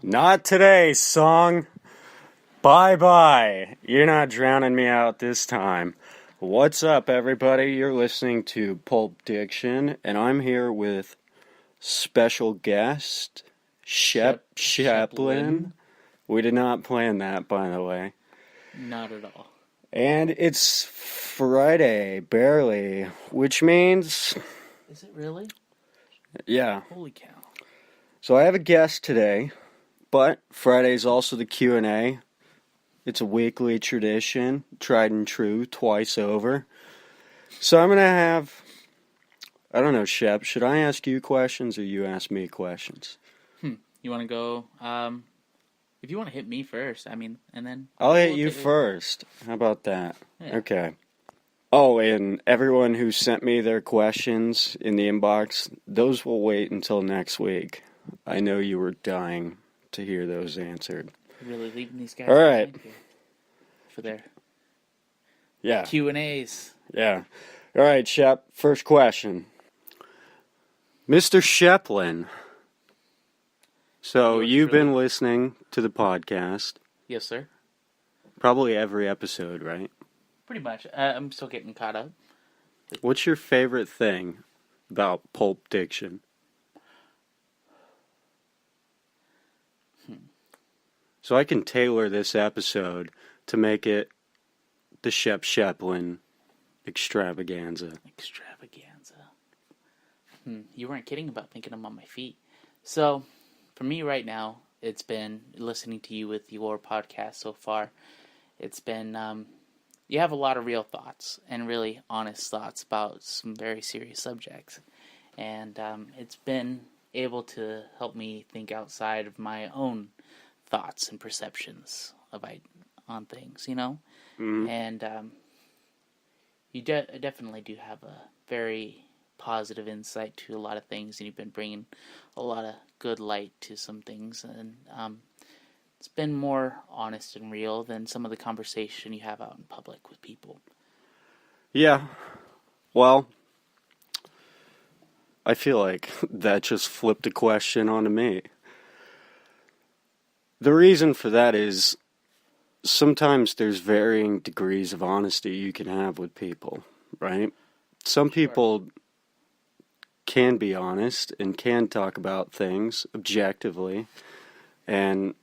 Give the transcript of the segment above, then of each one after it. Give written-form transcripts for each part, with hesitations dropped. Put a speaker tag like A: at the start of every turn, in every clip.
A: Not today, song. Bye-bye. You're not drowning me out this time. What's up, everybody? You're listening to Pulp Diction, and I'm here with special guest, SHEPPELIN. We did not plan that, by the way.
B: Not at all.
A: And it's Friday, barely, which means...
B: Is it really?
A: Yeah.
B: Holy cow.
A: So I have a guest today, but Friday's also the Q&A. It's a weekly tradition, tried and true, twice over. So I'm going to have, I don't know, Shep, should I ask you questions or you ask me questions?
B: You want to go, if you want to hit me first, and then...
A: I'll hit you first. How about that? Yeah. Okay. Oh, and everyone who sent me their questions in the inbox, those will wait until next week. I know you were dying to hear those answered.
B: Really leaving these guys
A: all right
B: here for their
A: yeah
B: Q&As.
A: Yeah. All right, Shep. First question, Mr. SHEPPELIN. So you've been listening to the podcast.
B: Yes, sir.
A: Probably every episode, right?
B: Pretty much. I'm still getting caught up.
A: What's your favorite thing about Pulp Diction? So I can tailor this episode to make it the SHEPPELIN extravaganza.
B: You weren't kidding about thinking I'm on my feet. So, for me right now, it's been listening to you with your podcast so far. It's been, you have a lot of real thoughts and really honest thoughts about some very serious subjects. And it's been able to help me think outside of my own thoughts and perceptions on things, you know?
A: Mm-hmm.
B: And you definitely do have a very positive insight to a lot of things, and you've been bringing a lot of good light to some things, and it's been more honest and real than some of the conversation you have out in public with people.
A: Yeah. Well, I feel like that just flipped a question onto me. The reason for that is sometimes there's varying degrees of honesty you can have with people, right? Some people can be honest and can talk about things objectively, and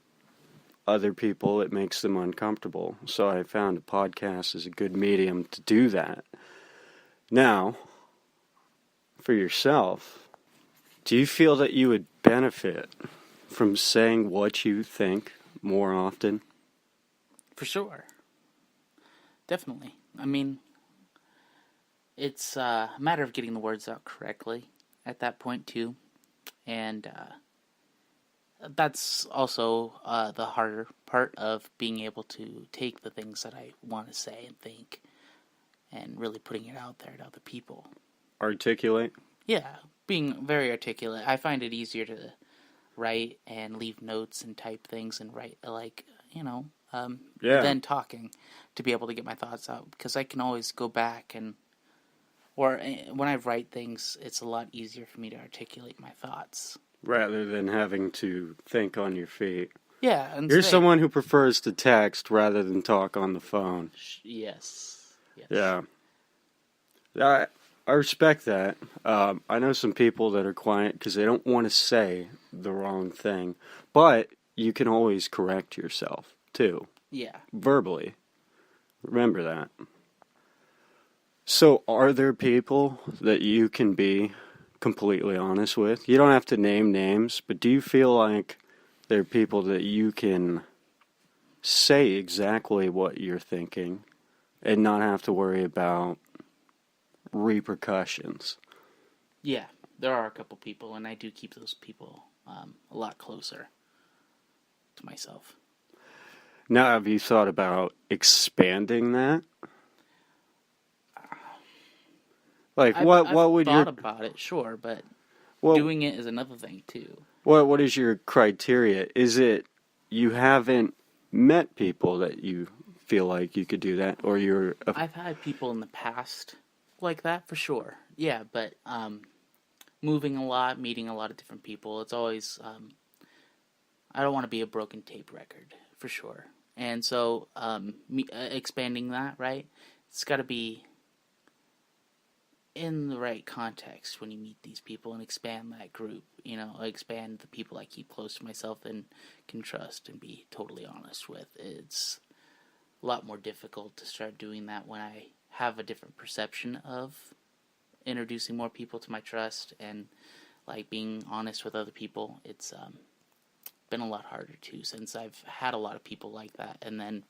A: other people it makes them uncomfortable. So I found a podcast is a good medium to do that. Now, for yourself, do you feel that you would benefit from saying what you think more often?
B: For sure. Definitely. It's a matter of getting the words out correctly at that point, too. And that's also the harder part of being able to take the things that I want to say and think and really putting it out there to other people.
A: Articulate? Yeah,
B: being very articulate. I find it easier to write and leave notes and type things and write, than talking to be able to get my thoughts out, because I can always go back or when I write things, it's a lot easier for me to articulate my thoughts.
A: Rather than having to think on your feet.
B: Yeah. And
A: you're someone who prefers to text rather than talk on the phone.
B: Yes.
A: Yeah. I respect that. I know some people that are quiet because they don't want to say the wrong thing. But you can always correct yourself, too.
B: Yeah.
A: Verbally. Remember that. So, are there people that you can be completely honest with? You don't have to name names, but do you feel like there are people that you can say exactly what you're thinking and not have to worry about repercussions?
B: Yeah, there are a couple people, and I do keep those people a lot closer to myself.
A: Now, have you thought about expanding that? Like, what would
B: I've thought about it, sure, but doing it is another thing, too.
A: What is your criteria? Is it you haven't met people that you feel like you could do that, or you're...
B: I've had people in the past like that, for sure. Yeah, but moving a lot, meeting a lot of different people, it's always... I don't want to be a broken tape record, for sure. And so, expanding that, right? It's got to be in the right context when you meet these people and expand that group. Expand the people I keep close to myself and can trust and be totally honest with. It's a lot more difficult to start doing that when I have a different perception of introducing more people to my trust and like being honest with other people. It's been a lot harder too, since I've had a lot of people like that, and then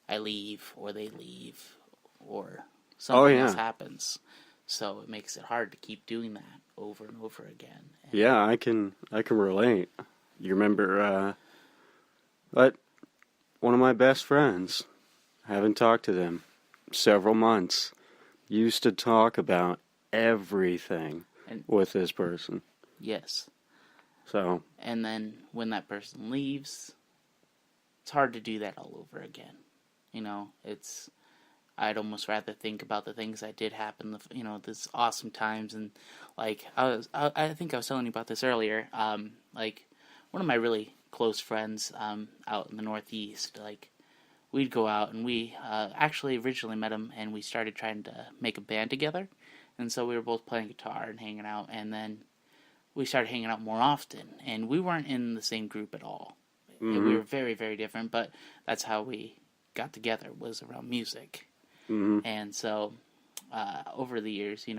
B: I leave or they leave or something else happens. So it makes it hard to keep doing that over and over again. And
A: yeah, I can relate. You remember, but one of my best friends, haven't talked to them several months, used to talk about everything with this person.
B: Yes.
A: So.
B: And then when that person leaves, it's hard to do that all over again. I'd almost rather think about the things that did happen, this awesome times. And like, I think I was telling you about this earlier. Like one of my really close friends, out in the Northeast, like we'd go out and we, actually originally met him and we started trying to make a band together. And so we were both playing guitar and hanging out, and then we started hanging out more often, and we weren't in the same group at all. Mm-hmm. We were very, very different, but that's how we got together, was around music. Mm-hmm. And so, over the years, we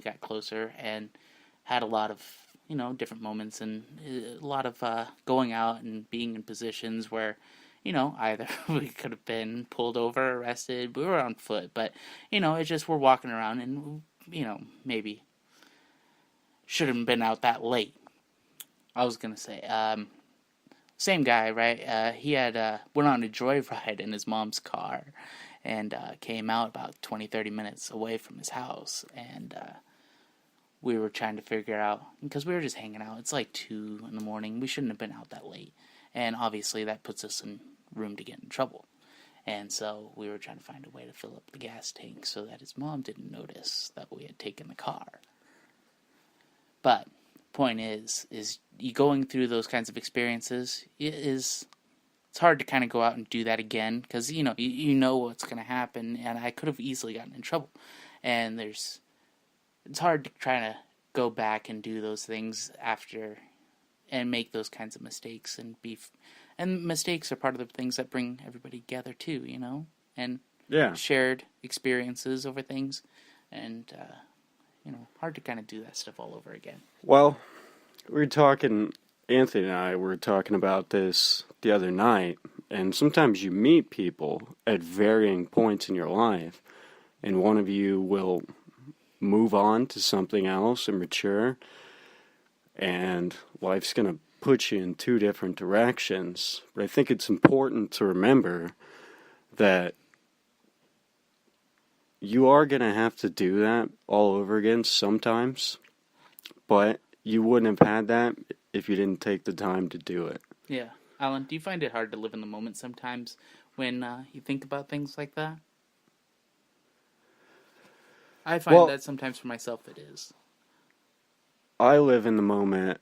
B: got closer and had a lot of, different moments and a lot of going out and being in positions where, either we could have been pulled over, arrested, we were on foot, but, it's just we're walking around and, maybe shouldn't have been out that late. I was going to say, same guy, right? He had went on a joyride in his mom's car and came out about 20-30 minutes away from his house. And we were trying to figure out, because we were just hanging out. It's like 2 in the morning. We shouldn't have been out that late. And obviously that puts us in room to get in trouble. And so we were trying to find a way to fill up the gas tank so that his mom didn't notice that we had taken the car. But point is you going through those kinds of experiences it's hard to kind of go out and do that again, because you know what's going to happen, and I could have easily gotten in trouble, and it's hard to try to go back and do those things after and make those kinds of mistakes and mistakes are part of the things that bring everybody together too, and shared experiences over things, and hard to kind of do that stuff all over again.
A: Well, Anthony and I were talking about this the other night, and sometimes you meet people at varying points in your life, and one of you will move on to something else and mature, and life's going to put you in 2 different directions. But I think it's important to remember that you are going to have to do that all over again sometimes, but you wouldn't have had that if you didn't take the time to do it.
B: Yeah. Alan, do you find it hard to live in the moment sometimes when you think about things like that? I find that sometimes for myself it is.
A: I live in the moment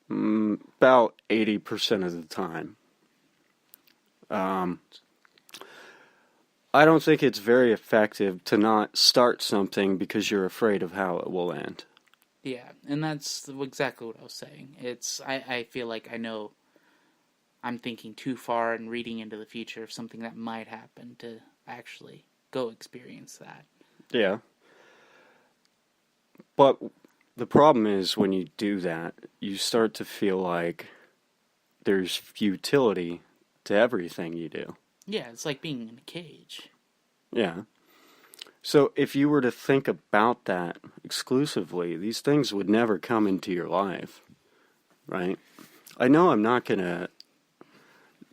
A: about 80% of the time. I don't think it's very effective to not start something because you're afraid of how it will end.
B: Yeah, and that's exactly what I was saying. I feel like I know I'm thinking too far and reading into the future of something that might happen to actually go experience that.
A: Yeah. But the problem is when you do that, you start to feel like there's futility to everything you do.
B: Yeah, it's like being in a cage.
A: Yeah. So if you were to think about that exclusively, these things would never come into your life, right? I know I'm not going to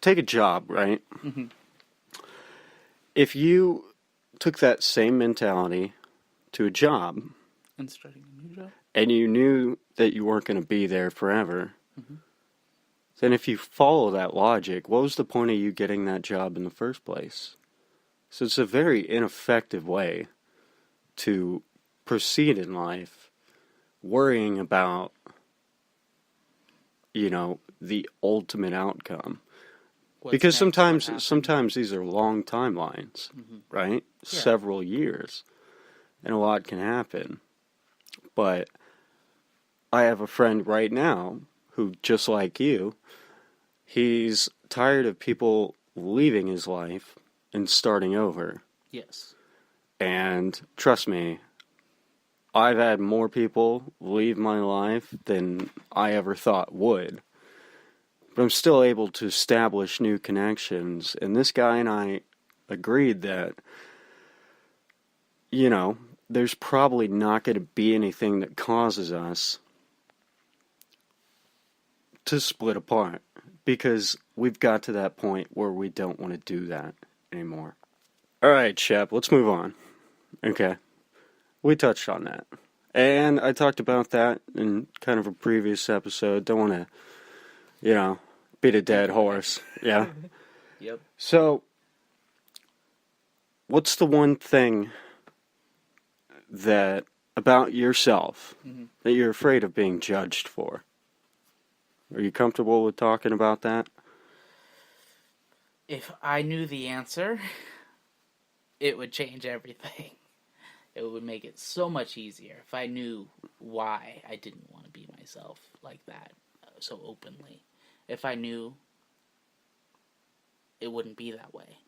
A: take a job, right? Mm-hmm. If you took that same mentality to a job
B: and starting a new job,
A: and you knew that you weren't going to be there forever, mm-hmm. then if you follow that logic, what was the point of you getting that job in the first place? So it's a very ineffective way to proceed in life, worrying about, the ultimate outcome.
B: What's
A: Because
B: next, what happened.
A: sometimes these are long timelines, right?
B: Yeah.
A: Several years. And a lot can happen. But I have a friend right now who, just like you, he's tired of people leaving his life and starting over.
B: Yes.
A: And trust me, I've had more people leave my life than I ever thought would. But I'm still able to establish new connections. And this guy and I agreed that, there's probably not going to be anything that causes us to split apart. Because we've got to that point where we don't want to do that anymore. All right, Shep, let's move on. Okay. We touched on that. And I talked about that in kind of a previous episode. Don't want to, beat a dead horse. Yeah.
B: Yep.
A: So, what's the one thing that about yourself that you're afraid of being judged for? Are you comfortable with talking about that?
B: If I knew the answer, it would change everything. It would make it so much easier if I knew why I didn't want to be myself like that so openly. If I knew, it wouldn't be that way.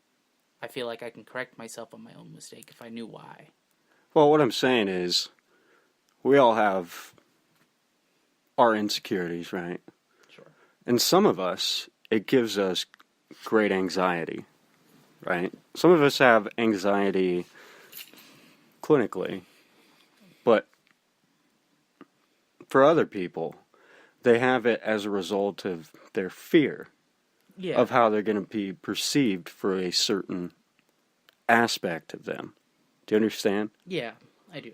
B: I feel like I can correct myself on my own mistake if I knew why.
A: Well, what I'm saying is, we all have our insecurities, right?
B: Sure.
A: And some of us, it gives us great anxiety, right? Some of us have anxiety clinically, but for other people, they have it as a result of their fear of how they're going to be perceived for a certain aspect of them. Do you understand?
B: Yeah, I do.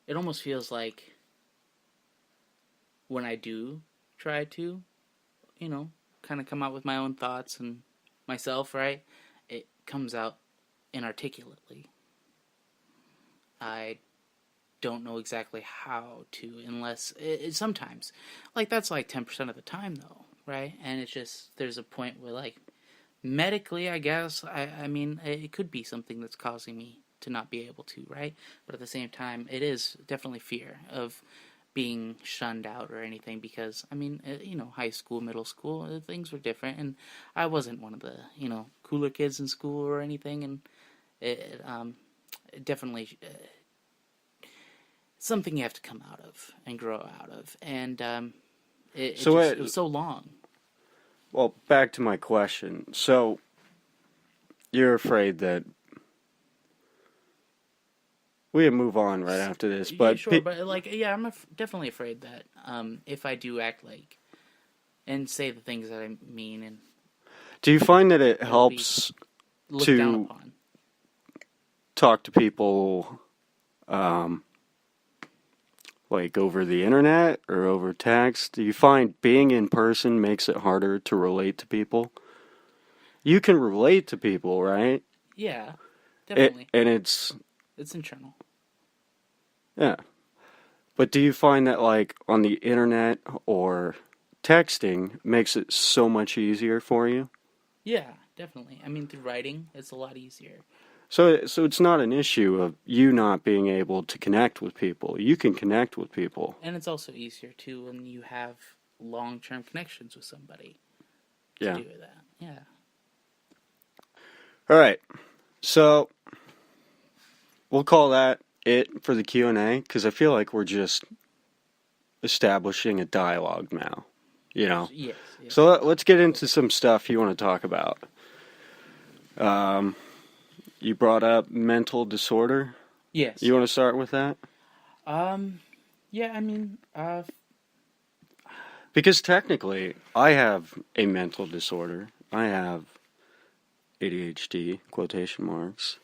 B: It almost feels like when I do try to, kind of come out with my own thoughts and myself, right? It comes out inarticulately. I don't know exactly how to, unless sometimes, that's 10% of the time though, right? And it's just there's a point where medically, I guess, I mean, it could be something that's causing me to not be able to, right? But at the same time, it is definitely fear of being shunned out or anything because, high school, middle school, things were different, and I wasn't one of the, cooler kids in school or anything, and it definitely something you have to come out of and grow out of, and it was so long.
A: Well, back to my question. So, you're afraid that we can move on right after this, but
B: sure, but I'm definitely afraid that if I do act and say the things that I mean, and
A: do you find that it helps to talk to people, over the internet or over text? Do you find being in person makes it harder to relate to people? You can relate to people, right?
B: Yeah, definitely.
A: And it's
B: internal.
A: Yeah. But do you find that, on the internet or texting makes it so much easier for you?
B: Yeah, definitely. Through writing, it's a lot easier.
A: So it's not an issue of you not being able to connect with people. You can connect with people.
B: And it's also easier, too, when you have long-term connections with somebody to
A: Yeah.
B: do that. Yeah.
A: All right. So we'll call that it for the Q&A, because I feel like we're just establishing a dialogue now,
B: Yes.
A: So let's get into some stuff you want to talk about. You brought up mental disorder.
B: Yes.
A: You want to start with that?
B: Yeah,
A: because technically, I have a mental disorder. I have ADHD, quotation marks.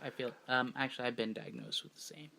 B: I feel, actually, I've been diagnosed with the same.